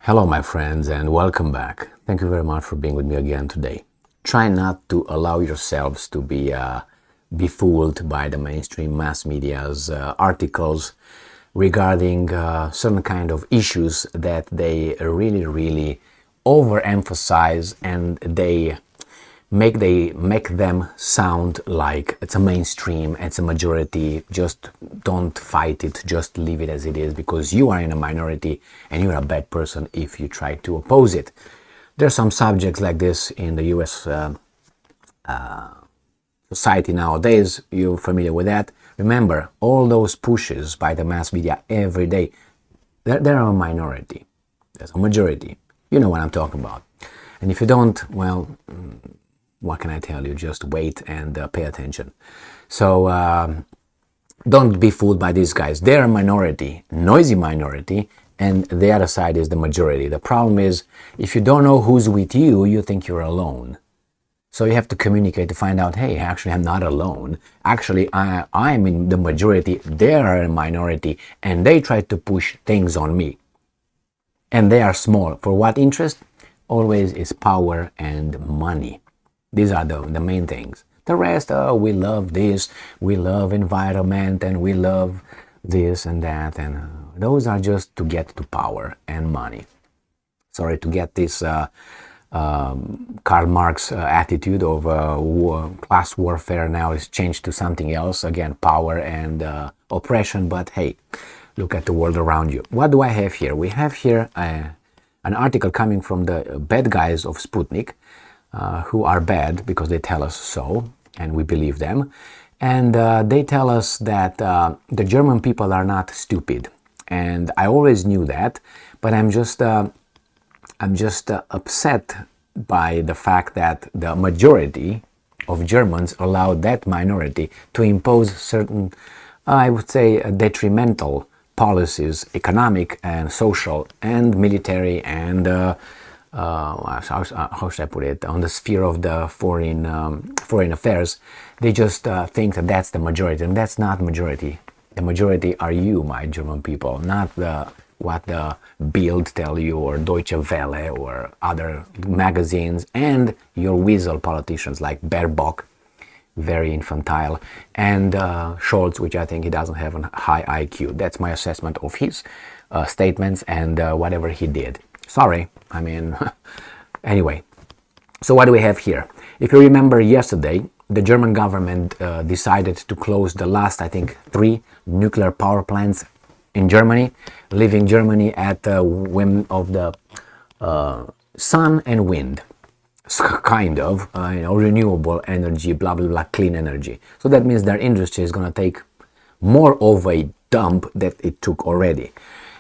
Hello my friends and welcome back. Thank you very much for being with me again today. Try not to allow yourselves to be befooled by the mainstream mass media's articles regarding certain kind of issues that they really overemphasize, and they make them sound like it's a mainstream, it's a majority. Just don't fight it, just leave it as it is, because you are in a minority and you're a bad person if you try to oppose it. There's some subjects like this in the US society nowadays. You're familiar with that. Remember, all those pushes by the mass media every day, they're a minority. There's a majority. You know what I'm talking about. And if you don't, well, what can I tell you? Just wait and pay attention. So don't be fooled by these guys. They're a minority, noisy minority, and the other side is the majority. The problem is, if you don't know who's with you, you think you're alone. So you have to communicate to find out, hey, actually I'm not alone. Actually, I'm in the majority, they're a minority, and they try to push things on me. And they are small. For what interest? Always is power and money. These are the main things. The rest, we love this, we love environment, and we love this and that, and those are just to get to power and money. Sorry, to get this Karl Marx attitude of class warfare now is changed to something else. Again, power and oppression, but hey, look at the world around you. What do I have here? We have here an article coming from the bad guys of Sputnik, who are bad because they tell us so, and we believe them. And they tell us that the German people are not stupid. And I always knew that, but I'm just upset by the fact that the majority of Germans allowed that minority to impose certain, I would say, detrimental policies, economic and social and military and how should I put it, on the sphere of the foreign affairs. They just think that that's the majority, and that's not majority. The majority are you, my German people, not what the Bild tell you, or Deutsche Welle, or other magazines, and your weasel politicians like Baerbock, very infantile, and Scholz, which I think he doesn't have a high IQ. That's my assessment of his statements and whatever he did. Sorry, I mean, anyway. So what do we have here? If you remember yesterday, the German government decided to close the last, I think, 3 nuclear power plants in Germany, leaving Germany at the whim of the sun and wind. Kind of, renewable energy, blah, blah, blah, clean energy. So that means their industry is going to take more of a dump that it took already.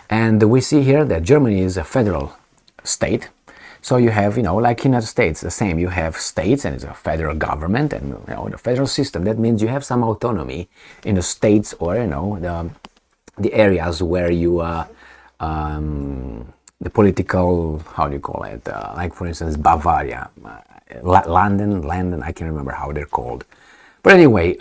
And we see here that Germany is a federal state. So you have, like in the United States, the same. You have states and it's a federal government and, the federal system. That means you have some autonomy in the states, or, the areas where you, the political, how do you call it? Like, for instance, Bavaria, London, I can't remember how they're called. But anyway,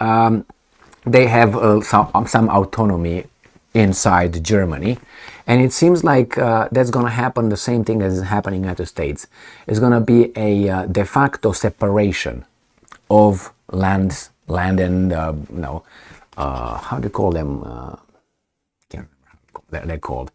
they have some autonomy inside Germany, and it seems like that's going to happen, the same thing that is happening in the United States. It's going to be a de facto separation of land and, how do you call them? Can't remember how they're called.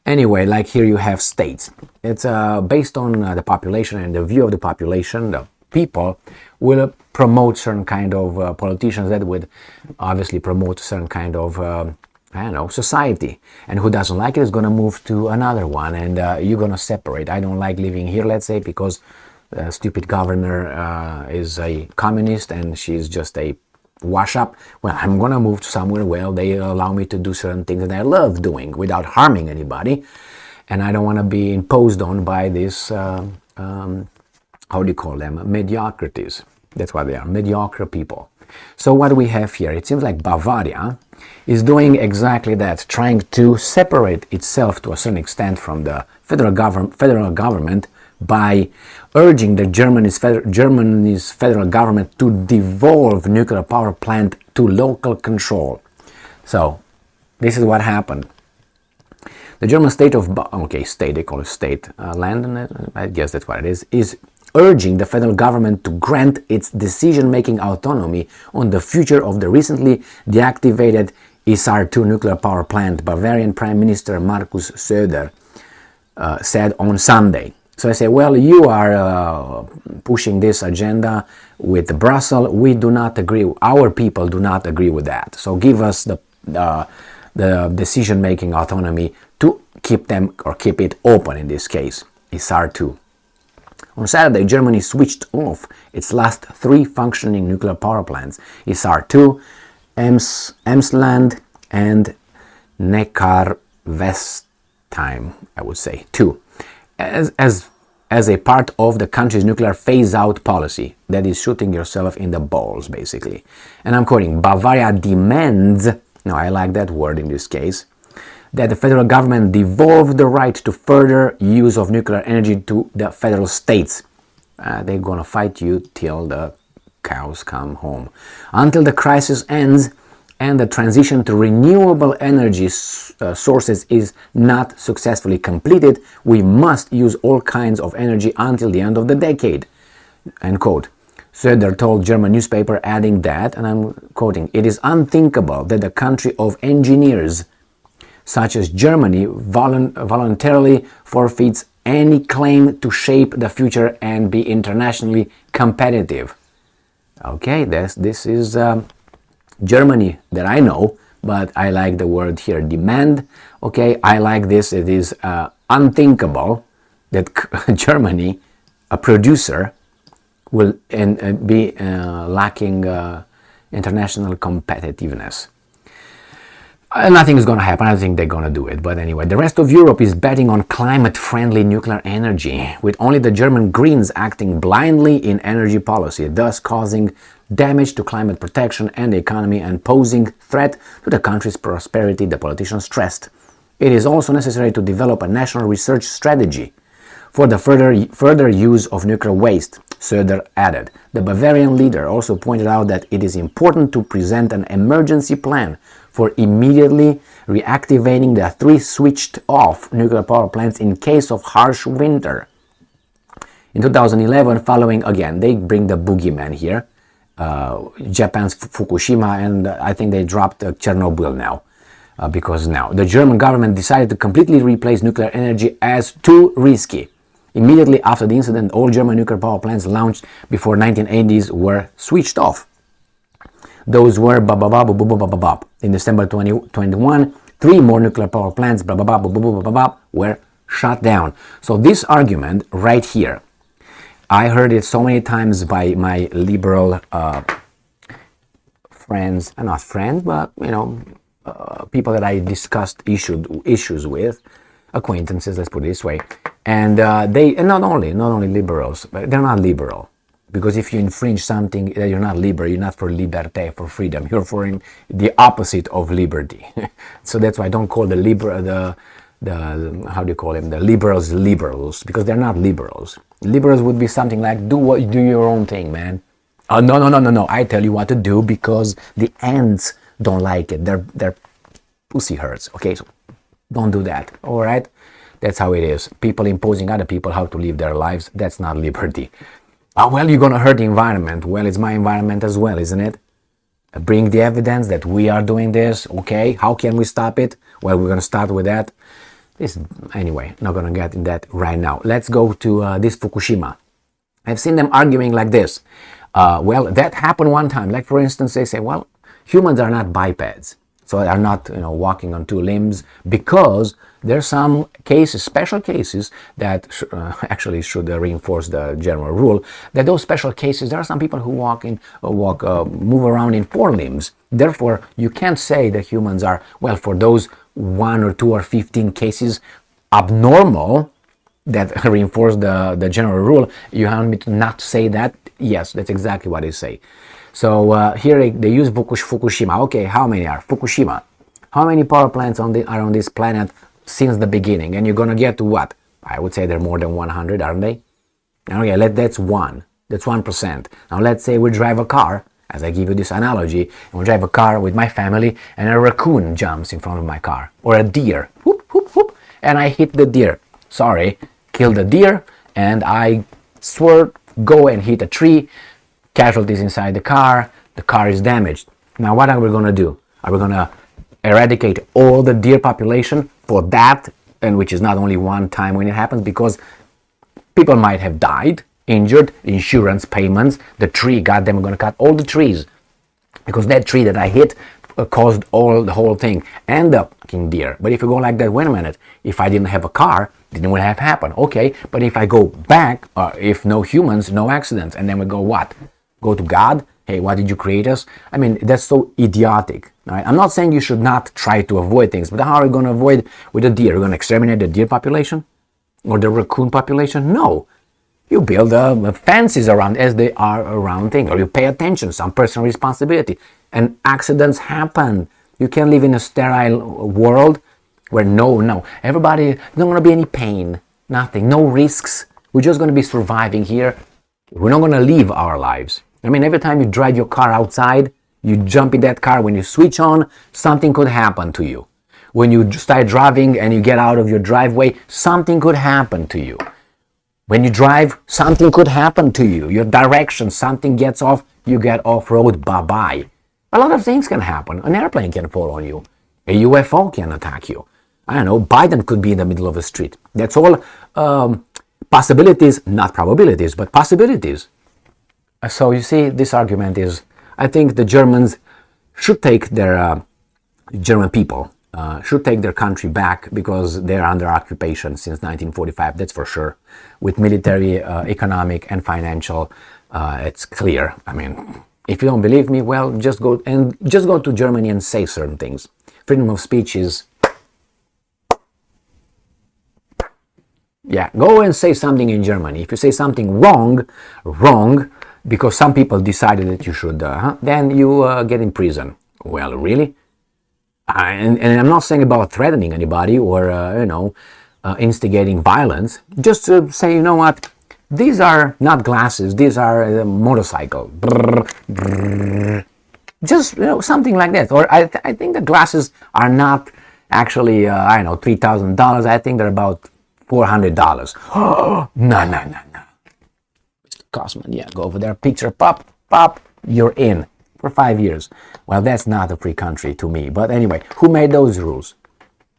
Anyway, like here you have states. It's based on the population and the view of the population. The people will promote certain kind of politicians that would obviously promote certain kind of society, and who doesn't like it is going to move to another one, and you're going to separate. I don't like living here, let's say, because the stupid governor is a communist and she's just a wash up. Well, I'm going to move to somewhere where they allow me to do certain things that I love doing without harming anybody, and I don't want to be imposed on by this how do you call them, mediocrities. That's what they are, mediocre people. So what do we have here? It seems like Bavaria is doing exactly that, trying to separate itself to a certain extent from the federal government by urging the Germany's federal government to devolve nuclear power plant to local control. So this is what happened. The German state of, state, they call it state, land, and I guess that's what it is urging the federal government to grant its decision-making autonomy on the future of the recently deactivated Isar-2 nuclear power plant, Bavarian Prime Minister Markus Söder said on Sunday. So I say, well, you are pushing this agenda with Brussels. We do not agree. Our people do not agree with that. So give us the decision-making autonomy to keep it open in this case, Isar-2. On Saturday, Germany switched off its last 3 functioning nuclear power plants, Isar-2, Emsland, and Neckar-Westheim, I would say, 2, as a part of the country's nuclear phase-out policy. That is shooting yourself in the balls, basically. And I'm quoting, Bavaria demands, now I like that word in this case, that the federal government devolve the right to further use of nuclear energy to the federal states. They're gonna fight you till the cows come home. Until the crisis ends and the transition to renewable energy sources is not successfully completed, we must use all kinds of energy until the end of the decade. End quote. Söder told German newspaper, adding that, and I'm quoting, it is unthinkable that the country of engineers such as Germany voluntarily forfeits any claim to shape the future and be internationally competitive. Okay, this is Germany that I know, but I like the word here, demand. Okay, I like this. It is unthinkable that Germany, a producer, will be lacking international competitiveness. Nothing is going to happen. I don't think they're going to do it. But anyway, the rest of Europe is betting on climate-friendly nuclear energy, with only the German Greens acting blindly in energy policy, thus causing damage to climate protection and the economy and posing threat to the country's prosperity, the politicians stressed. It is also necessary to develop a national research strategy for the further use of nuclear waste, Söder added. The Bavarian leader also pointed out that it is important to present an emergency plan for immediately reactivating the 3 switched-off nuclear power plants in case of harsh winter. In 2011, following, again, they bring the boogeyman here, Japan's Fukushima, and I think they dropped Chernobyl now, because now the German government decided to completely replace nuclear energy as too risky. Immediately after the incident, all German nuclear power plants launched before 1980s were switched off. Those were in December 2021, 3 more nuclear power plants were shut down. So this argument right here, I heard it so many times by my liberal friends, not friends, but people that I discussed issues with, acquaintances, let's put it this way, and not only liberals, but they're not liberal. Because if you infringe something, you're not liberal, you're not for liberté, for freedom. You're for the opposite of liberty. So that's why I don't call the how do you call them? The liberals, because they're not liberals. Liberals would be something like, do your own thing, man. Oh, no. I tell you what to do because the ants don't like it. Their pussy hurts. Okay, so don't do that. All right? That's how it is. People imposing other people how to live their lives, that's not liberty. Well, you're going to hurt the environment. Well, it's my environment as well, isn't it? Bring the evidence that we are doing this. Okay, how can we stop it? Well, we're going to start with that. Anyway, not going to get in that right now. Let's go to this Fukushima. I've seen them arguing like this. Well, that happened one time. Like, for instance, they say, well, humans are not bipeds. So they are not, walking on 2 limbs, because there are some cases, special cases, that actually should reinforce the general rule, that those special cases, there are some people who move around in 4 limbs. Therefore, you can't say that humans are, well, for those 1 or 2 or 15 cases, abnormal, that reinforce the general rule. You want me to not say that? Yes, that's exactly what they say. So here they use Fukushima. Okay, how many are? Fukushima. How many power plants are on this planet since the beginning? And you're going to get to what? I would say they're more than 100, aren't they? Okay, that's 1. That's 1%. Now let's say we drive a car, as I give you this analogy, and we drive a car with my family, and a raccoon jumps in front of my car, or a deer, whoop, whoop, whoop, and I hit the deer. Sorry, kill the deer, and I swerve, go and hit a tree, casualties inside the car is damaged. Now what are we going to do? Are we going to eradicate all the deer population for that, and which is not only one time when it happens, because people might have died, injured, insurance payments, the tree, goddamn, I'm going to cut all the trees, because that tree that I hit caused the whole thing, and the fucking deer. But if you go like that, wait a minute, if I didn't have a car, then it would have happened. Okay, but if I go back, if no humans, no accidents, and then we go what? Go to God? Hey, why did you create us? I mean, that's so idiotic. Right? I'm not saying you should not try to avoid things, but how are you going to avoid with the deer? Are you going to exterminate the deer population? Or the raccoon population? No. You build fences around as they are around things, or you pay attention, some personal responsibility. And accidents happen. You can't live in a sterile world where everybody, there's not going to be any pain, nothing, no risks. We're just going to be surviving here. We're not going to live our lives. I mean, every time you drive your car outside, you jump in that car, when you switch on, something could happen to you. When you start driving and you get out of your driveway, something could happen to you. When you drive, something could happen to you. Your direction, something gets off, you get off-road, bye-bye. A lot of things can happen. An airplane can fall on you. A UFO can attack you. I don't know, Biden could be in the middle of a street. That's all possibilities, not probabilities, but possibilities. So you see, this argument is, I think the Germans should take their, German people should take their country back, because they're under occupation since 1945, that's for sure. With military, economic and financial, it's clear. I mean, if you don't believe me, well, just go to Germany and say certain things. Freedom of speech is, yeah, go and say something in Germany. If you say something wrong, because some people decided that you should, then you get in prison. Well, really? And I'm not saying about threatening anybody or, instigating violence. Just to say, you know what? These are not glasses. These are a motorcycle. Brrr, brrr. Just, something like that. Or I think the glasses are not actually, $3,000. I think they're about $400. Oh, no. Cosman, yeah, go over there, picture, pop, you're in for 5 years. Well, that's not a free country to me. But anyway, who made those rules?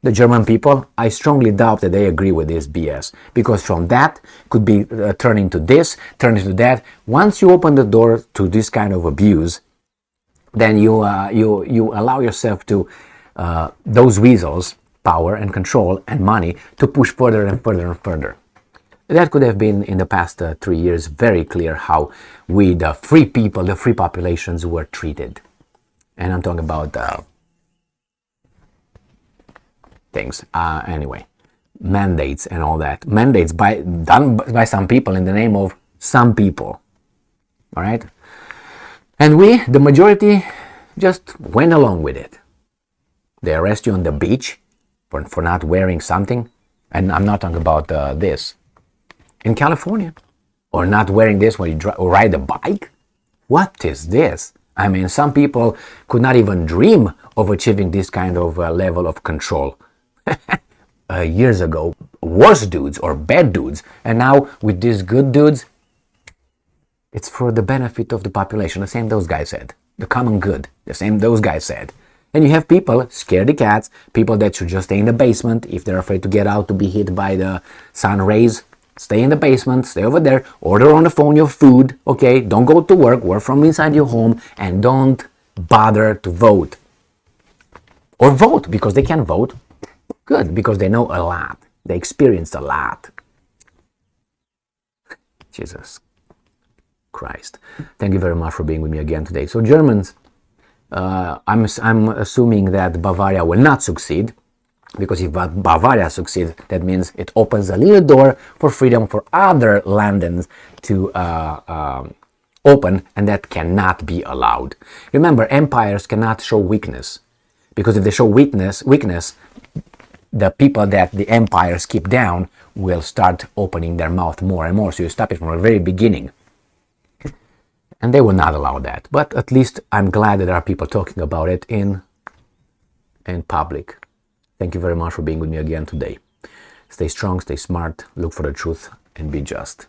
The German people. I strongly doubt that they agree with this BS, because from that could be turn into this, turn into that. Once you open the door to this kind of abuse, then you allow yourself to those weasels, power and control and money, to push further and further and further. That could have been in the past 3 years very clear how we, the free people, the free populations, were treated. And I'm talking about things. Anyway, mandates and all that. Mandates done by some people in the name of some people. All right? And we, the majority, just went along with it. They arrest you on the beach for not wearing something. And I'm not talking about this. In California, or not wearing this when you ride a bike? What is this? I mean, some people could not even dream of achieving this kind of level of control. Years ago, worse dudes or bad dudes, and now with these good dudes, it's for the benefit of the population. The same those guys said. The common good. The same those guys said. And you have people, scaredy cats, people that should just stay in the basement if they're afraid to get out to be hit by the sun rays. Stay in the basement, stay over there, order on the phone your food, okay? Don't go to work from inside your home, and don't bother to vote. Or vote, because they can vote. Good, because they know a lot. They experienced a lot. Jesus Christ. Thank you very much for being with me again today. So Germans, I'm assuming that Bavaria will not succeed. Because if Bavaria succeeds, that means it opens a little door for freedom for other lands to open, and that cannot be allowed. Remember, empires cannot show weakness, because if they show weakness, the people that the empires keep down will start opening their mouth more and more. So you stop it from the very beginning. And they will not allow that. But at least I'm glad that there are people talking about it in public. Thank you very much for being with me again today. Stay strong, stay smart, look for the truth, and be just.